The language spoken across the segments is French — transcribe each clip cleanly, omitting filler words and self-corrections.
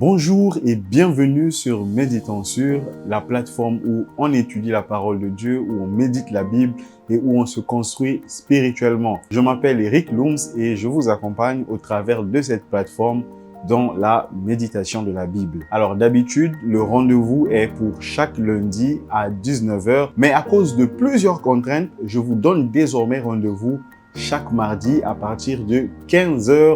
Bonjour et bienvenue sur Méditant sur, la plateforme où on étudie la parole de Dieu, où on médite la Bible et où on se construit spirituellement. Je m'appelle Eric Looms et je vous accompagne au travers de cette plateforme dans la méditation de la Bible. Alors d'habitude, le rendez-vous est pour chaque lundi à 19 h, mais à cause de plusieurs contraintes, je vous donne désormais rendez-vous chaque mardi à partir de 15 h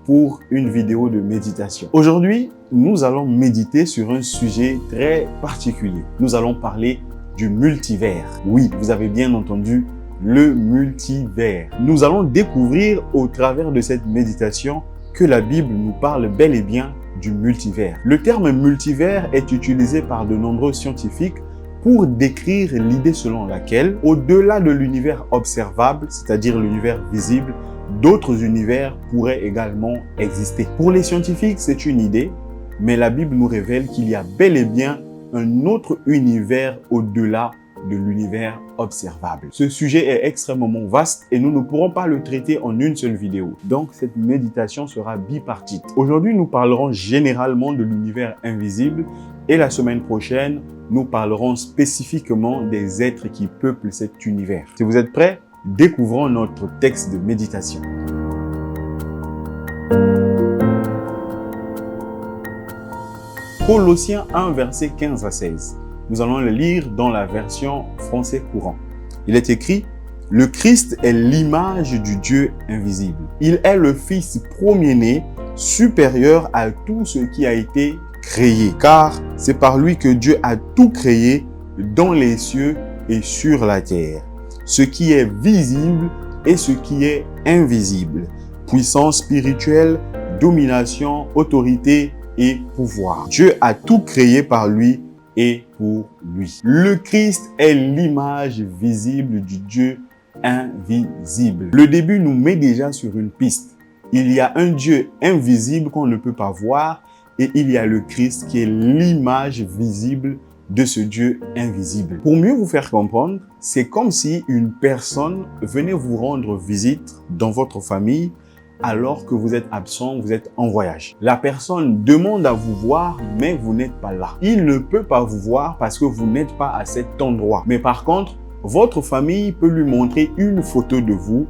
pour une vidéo de méditation. Aujourd'hui, nous allons méditer sur un sujet très particulier. Nous allons parler du multivers. Oui, vous avez bien entendu, le multivers. Nous allons découvrir au travers de cette méditation que la Bible nous parle bel et bien du multivers. Le terme multivers est utilisé par de nombreux scientifiques pour décrire l'idée selon laquelle, au-delà de l'univers observable, c'est-à-dire l'univers visible, d'autres univers pourraient également exister. Pour les scientifiques, c'est une idée, mais la Bible nous révèle qu'il y a bel et bien un autre univers au-delà de l'univers observable. Ce sujet est extrêmement vaste et nous ne pourrons pas le traiter en une seule vidéo. Donc, cette méditation sera bipartite. Aujourd'hui, nous parlerons généralement de l'univers invisible et la semaine prochaine, nous parlerons spécifiquement des êtres qui peuplent cet univers. Si vous êtes prêts, découvrons notre texte de méditation. Colossiens 1, versets 15 à 16. Nous allons le lire dans la version français courant. Il est écrit: « Le Christ est l'image du Dieu invisible. Il est le Fils premier-né, supérieur à tout ce qui a été créé. Car c'est par lui que Dieu a tout créé dans les cieux et sur la terre. Ce qui est visible et ce qui est invisible. Puissance spirituelle, domination, autorité et pouvoir. Dieu a tout créé par lui et pour lui. Le Christ est l'image visible du Dieu invisible. Le début nous met déjà sur une piste. Il y a un Dieu invisible qu'on ne peut pas voir et il y a le Christ qui est l'image visible de ce Dieu invisible. Pour mieux vous faire comprendre, c'est comme si une personne venait vous rendre visite dans votre famille alors que vous êtes absent, vous êtes en voyage. La personne demande à vous voir, mais vous n'êtes pas là. Il ne peut pas vous voir parce que vous n'êtes pas à cet endroit. Mais par contre, votre famille peut lui montrer une photo de vous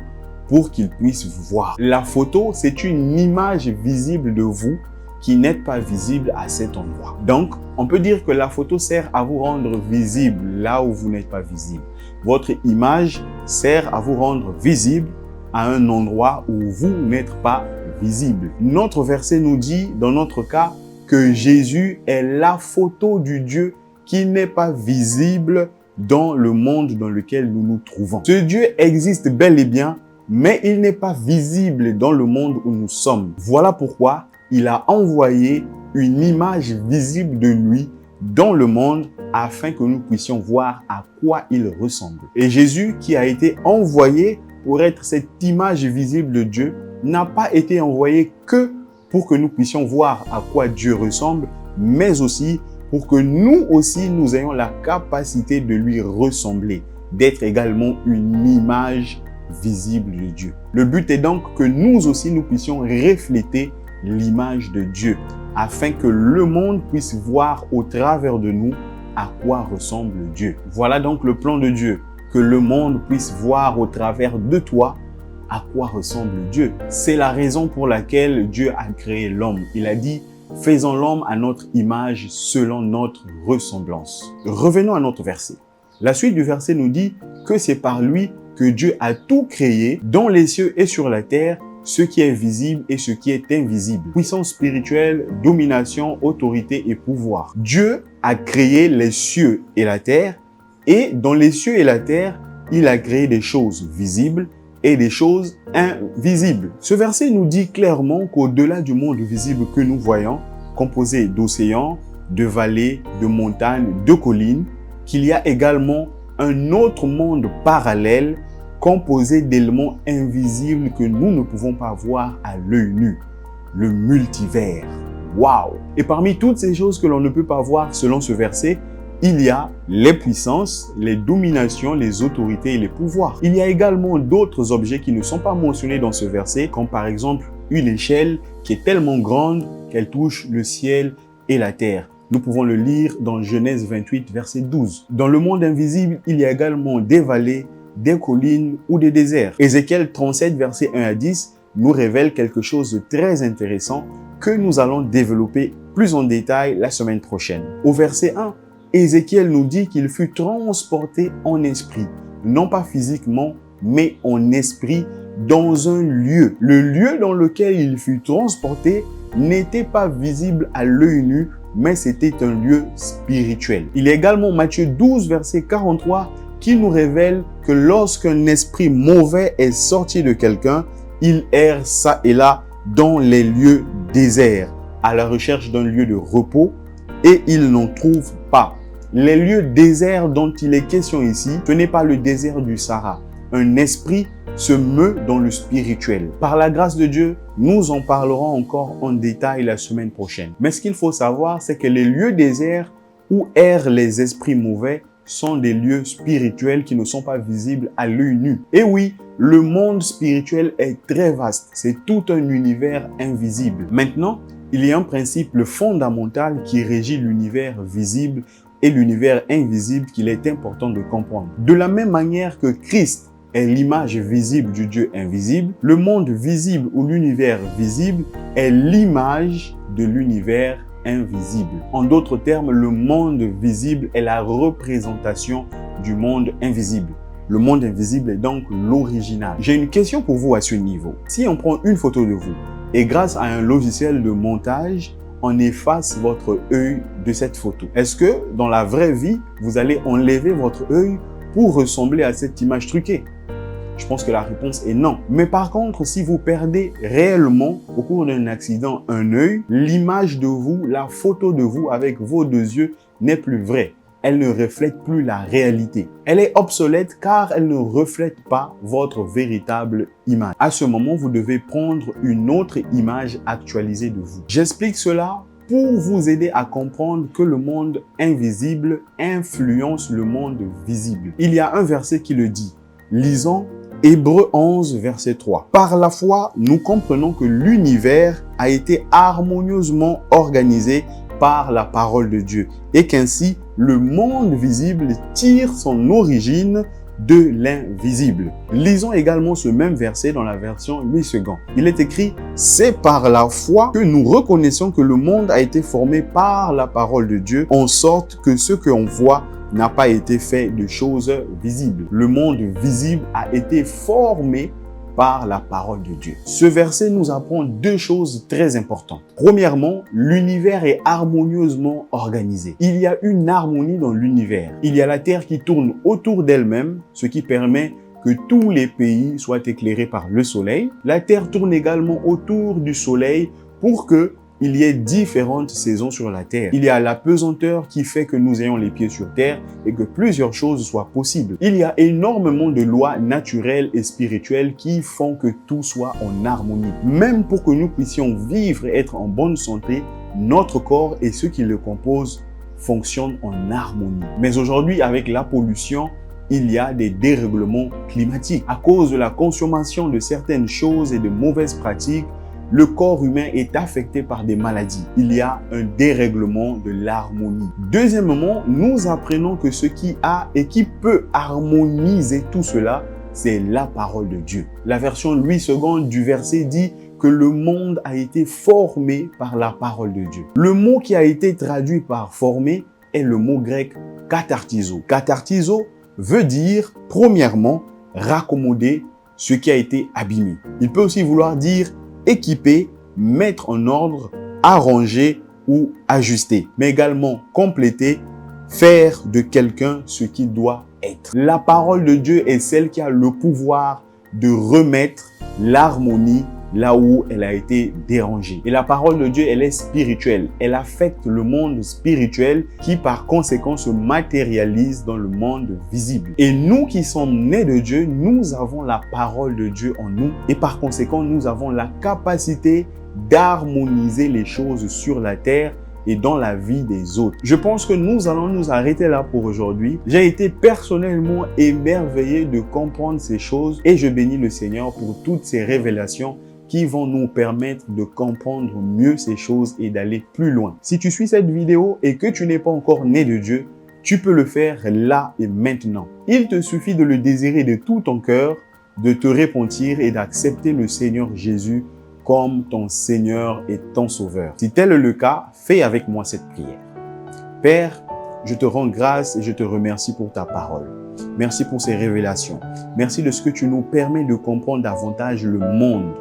pour qu'il puisse vous voir. La photo, c'est une image visible de vous qui n'êtes pas visible à cet endroit. Donc, on peut dire que la photo sert à vous rendre visible là où vous n'êtes pas visible. Votre image sert à vous rendre visible à un endroit où vous n'êtes pas visible. Notre verset nous dit, dans notre cas, que Jésus est la photo du Dieu qui n'est pas visible dans le monde dans lequel nous nous trouvons. Ce Dieu existe bel et bien, mais il n'est pas visible dans le monde où nous sommes. Voilà pourquoi il a envoyé une image visible de lui dans le monde afin que nous puissions voir à quoi il ressemble. Et Jésus, qui a été envoyé pour être cette image visible de Dieu, n'a pas été envoyé que pour que nous puissions voir à quoi Dieu ressemble, mais aussi pour que nous aussi, nous ayons la capacité de lui ressembler, d'être également une image visible de Dieu. Le but est donc que nous aussi, nous puissions refléter l'image de Dieu, afin que le monde puisse voir au travers de nous à quoi ressemble Dieu. Voilà donc le plan de Dieu, que le monde puisse voir au travers de toi à quoi ressemble Dieu. C'est la raison pour laquelle Dieu a créé l'homme. Il a dit: « Faisons l'homme à notre image, selon notre ressemblance. » Revenons à notre verset. La suite du verset nous dit que c'est par lui que Dieu a tout créé dans les cieux et sur la terre, ce qui est visible et ce qui est invisible. Puissance spirituelle, domination, autorité et pouvoir. Dieu a créé les cieux et la terre, et dans les cieux et la terre, il a créé des choses visibles et des choses invisibles. Ce verset nous dit clairement qu'au-delà du monde visible que nous voyons, composé d'océans, de vallées, de montagnes, de collines, qu'il y a également un autre monde parallèle composé d'éléments invisibles que nous ne pouvons pas voir à l'œil nu, le multivers. Waouh! Et parmi toutes ces choses que l'on ne peut pas voir selon ce verset, il y a les puissances, les dominations, les autorités et les pouvoirs. Il y a également d'autres objets qui ne sont pas mentionnés dans ce verset, comme par exemple une échelle qui est tellement grande qu'elle touche le ciel et la terre. Nous pouvons le lire dans Genèse 28, verset 12. Dans le monde invisible, il y a également des vallées, des collines ou des déserts. Ézéchiel 37, verset 1 à 10 nous révèle quelque chose de très intéressant que nous allons développer plus en détail la semaine prochaine. Au verset 1, Ézéchiel nous dit qu'il fut transporté en esprit, non pas physiquement, mais en esprit dans un lieu. Le lieu dans lequel il fut transporté n'était pas visible à l'œil nu, mais c'était un lieu spirituel. Il y a également Matthieu 12, verset 43, qui nous révèle que lorsqu'un esprit mauvais est sorti de quelqu'un, il erre ça et là dans les lieux déserts, à la recherche d'un lieu de repos, et il n'en trouve pas. Les lieux déserts dont il est question ici, ce n'est pas le désert du Sahara. Un esprit se meut dans le spirituel. Par la grâce de Dieu, nous en parlerons encore en détail la semaine prochaine. Mais ce qu'il faut savoir, c'est que les lieux déserts où errent les esprits mauvais sont des lieux spirituels qui ne sont pas visibles à l'œil nu. Et oui, le monde spirituel est très vaste. C'est tout un univers invisible. Maintenant, il y a un principe fondamental qui régit l'univers visible et l'univers invisible qu'il est important de comprendre. De la même manière que Christ est l'image visible du Dieu invisible, le monde visible ou l'univers visible est l'image de l'univers invisible. En d'autres termes, le monde visible est la représentation du monde invisible. Le monde invisible est donc l'original. J'ai une question pour vous à ce niveau. Si on prend une photo de vous et grâce à un logiciel de montage, on efface votre œil de cette photo, est-ce que dans la vraie vie, vous allez enlever votre œil pour ressembler à cette image truquée? Je pense que la réponse est non. Mais par contre, si vous perdez réellement au cours d'un accident un œil, l'image de vous, la photo de vous avec vos deux yeux n'est plus vraie. Elle ne reflète plus la réalité. Elle est obsolète car elle ne reflète pas votre véritable image. À ce moment, vous devez prendre une autre image actualisée de vous. J'explique cela pour vous aider à comprendre que le monde invisible influence le monde visible. Il y a un verset qui le dit. Lisons Hébreux 11, verset 3. Par la foi, nous comprenons que l'univers a été harmonieusement organisé par la parole de Dieu et qu'ainsi le monde visible tire son origine de l'invisible. Lisons également ce même verset dans la version 8 secondes. Il est écrit « C'est par la foi que nous reconnaissons que le monde a été formé par la parole de Dieu, en sorte que ce qu'on voit n'a pas été fait de choses visibles. Le monde visible a été formé par la parole de Dieu. » Ce verset nous apprend deux choses très importantes. Premièrement, l'univers est harmonieusement organisé. Il y a une harmonie dans l'univers. Il y a la Terre qui tourne autour d'elle-même, ce qui permet que tous les pays soient éclairés par le soleil. La Terre tourne également autour du soleil pour que il y a différentes saisons sur la terre. Il y a la pesanteur qui fait que nous ayons les pieds sur terre et que plusieurs choses soient possibles. Il y a énormément de lois naturelles et spirituelles qui font que tout soit en harmonie. Même pour que nous puissions vivre et être en bonne santé, notre corps et ce qui le compose fonctionnent en harmonie. Mais aujourd'hui, avec la pollution, il y a des dérèglements climatiques. À cause de la consommation de certaines choses et de mauvaises pratiques, le corps humain est affecté par des maladies. Il y a un dérèglement de l'harmonie. Deuxièmement, nous apprenons que ce qui a et qui peut harmoniser tout cela, c'est la parole de Dieu. La version 8 secondes du verset dit que le monde a été formé par la parole de Dieu. Le mot qui a été traduit par formé est le mot grec kathartizo. Kathartizo veut dire, premièrement, raccommoder ce qui a été abîmé. Il peut aussi vouloir dire équiper, mettre en ordre, arranger ou ajuster, mais également compléter, faire de quelqu'un ce qu'il doit être. La parole de Dieu est celle qui a le pouvoir de remettre l'harmonie là où elle a été dérangée. Et la parole de Dieu, elle est spirituelle. Elle affecte le monde spirituel qui, par conséquent, se matérialise dans le monde visible. Et nous qui sommes nés de Dieu, nous avons la parole de Dieu en nous. Et par conséquent, nous avons la capacité d'harmoniser les choses sur la terre et dans la vie des autres. Je pense que nous allons nous arrêter là pour aujourd'hui. J'ai été personnellement émerveillé de comprendre ces choses et je bénis le Seigneur pour toutes ces révélations qui vont nous permettre de comprendre mieux ces choses et d'aller plus loin. Si tu suis cette vidéo et que tu n'es pas encore né de Dieu, tu peux le faire là et maintenant. Il te suffit de le désirer de tout ton cœur, de te repentir et d'accepter le Seigneur Jésus comme ton Seigneur et ton Sauveur. Si tel est le cas, fais avec moi cette prière. Père, je te rends grâce et je te remercie pour ta parole. Merci pour ces révélations. Merci de ce que tu nous permets de comprendre davantage le monde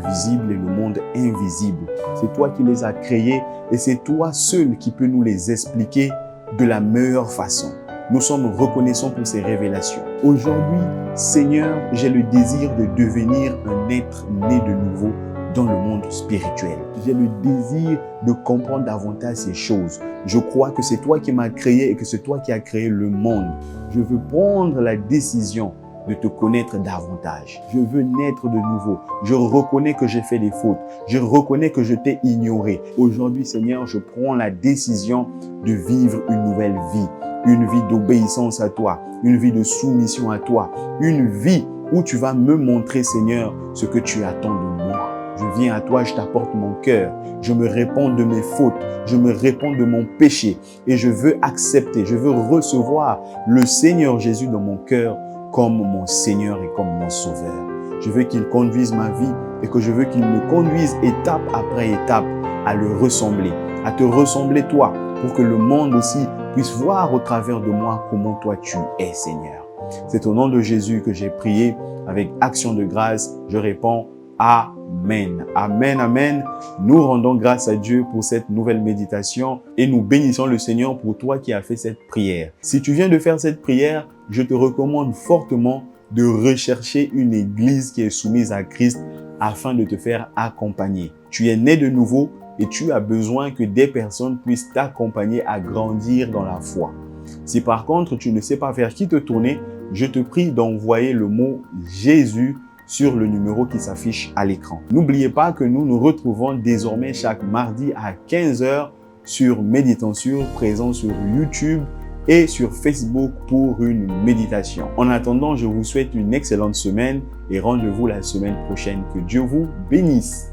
visible et le monde invisible. C'est toi qui les as créés et c'est toi seul qui peux nous les expliquer de la meilleure façon. Nous sommes reconnaissants pour ces révélations. Aujourd'hui, Seigneur, j'ai le désir de devenir un être né de nouveau dans le monde spirituel. J'ai le désir de comprendre davantage ces choses. Je crois que c'est toi qui m'as créé et que c'est toi qui as créé le monde. Je veux prendre la décision de te connaître davantage. Je veux naître de nouveau. Je reconnais que j'ai fait des fautes. Je reconnais que je t'ai ignoré. Aujourd'hui, Seigneur, je prends la décision de vivre une nouvelle vie. Une vie d'obéissance à toi. Une vie de soumission à toi. Une vie où tu vas me montrer, Seigneur, ce que tu attends de moi. Je viens à toi, je t'apporte mon cœur. Je me réponds de mes fautes. Je me réponds de mon péché. Et je veux accepter, je veux recevoir le Seigneur Jésus dans mon cœur comme mon Seigneur et comme mon Sauveur. Je veux qu'il conduise ma vie et que je veux qu'il me conduise étape après étape à le ressembler, à te ressembler toi, pour que le monde aussi puisse voir au travers de moi comment toi tu es, Seigneur. C'est au nom de Jésus que j'ai prié avec action de grâce. Je réponds Amen. Amen, amen. Nous rendons grâce à Dieu pour cette nouvelle méditation et nous bénissons le Seigneur pour toi qui as fait cette prière. Si tu viens de faire cette prière, je te recommande fortement de rechercher une église qui est soumise à Christ afin de te faire accompagner. Tu es né de nouveau et tu as besoin que des personnes puissent t'accompagner à grandir dans la foi. Si par contre tu ne sais pas vers qui te tourner, je te prie d'envoyer le mot Jésus sur le numéro qui s'affiche à l'écran. N'oubliez pas que nous nous retrouvons désormais chaque mardi à 15 h sur Méditensure, présent sur YouTube et sur Facebook pour une méditation. En attendant, je vous souhaite une excellente semaine et rendez-vous la semaine prochaine. Que Dieu vous bénisse.